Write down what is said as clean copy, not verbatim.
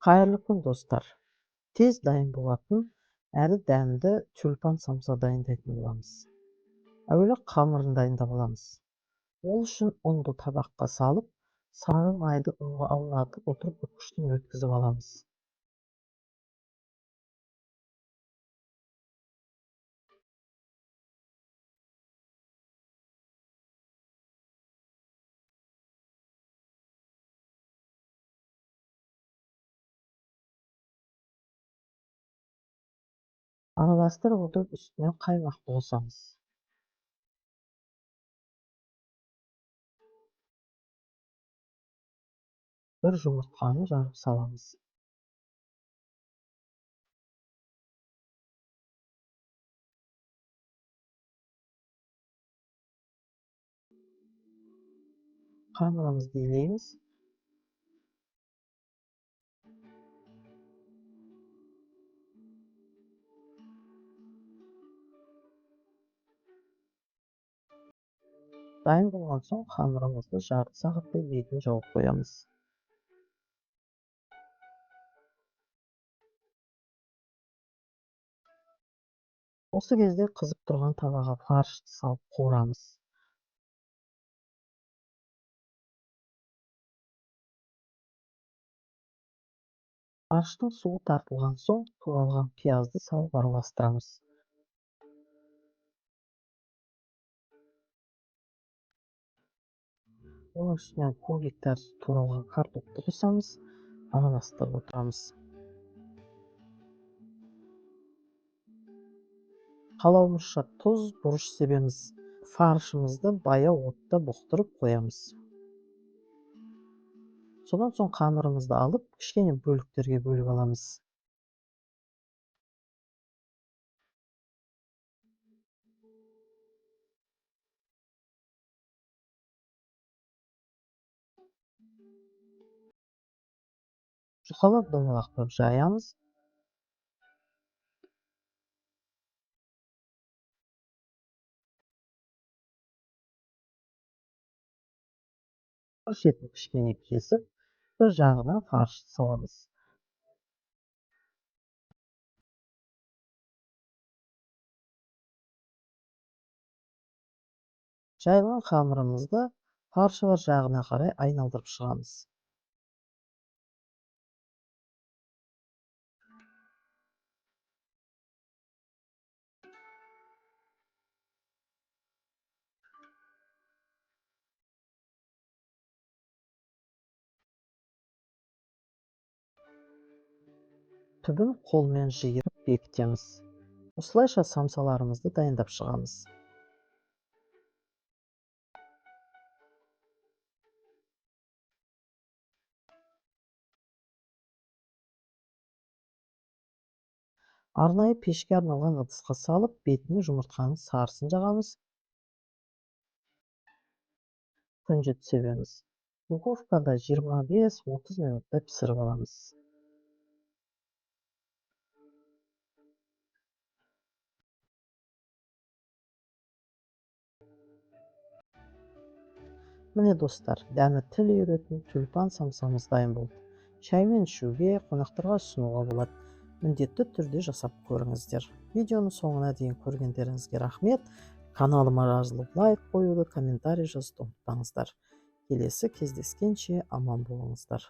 Қайырлы күн, достар. Тез дайын болатын, әрі дәмді тюльпан самса дайындайтын боламыз. Әуелі қамырын дайындап аламыз. Ол үшін ұнды табаққа салып, сары майды ұнға аунатып отырып үккіштен өткізіп аламыз. Араластырып отырып үстіне қаймақты қосамыз. Бір жұмыртқаны жарып саламыз. Қамырымызды илейміз. Дайын болған соң қамырымызды жарты сағаттай бетін жауып қоямыз. Осы кезде қызып тұрған табаға фаршты салып қуырамыз. Фарштың суы тартылған соң туралған пиязды салып араластырамыз. Оның үстіне пол гектар туралған картопты қосамыз, араластырып отырамыз. Қалауымызша тұз, бұрыш себеміз. Фаршымызды баяу отта бұқтырып қоямыз. Содан соң қамырымызды алып, кішкене бөліктерге бөліп аламыз. Жұқалап домалақтап жаямыз. Бір шетін кішкене кесіп, бір жағына фаршты саламыз. Жайылған қамырымызды фаршы бар жағына қарай айналдырып шығамыз. Түбін қолмен жиырып бекітеміз. Осылайша самсаларымызды дайындап шығамыз. Арнайы пешке арналған ыдысқа салып, бетіне жұмыртқаның сарысын жағамыз. Күнжіт себеміз. Духовкада 25-30 минутта пісіріп аламыз. Міне достар, дәмі тіл үйіретін тюльпан самсамыз дайын болды. Шаймен ішуге, қонақтарға ұсынуға болады. Міндетті түрде жасап көріңіздер. Видеоны соңына дейін көргендеріңізге рахмет. Каналыма жазылып лайк қоюды, комментарий жазуды ұмытпаңыздар. Келесі кездескенше аман болыңыздар.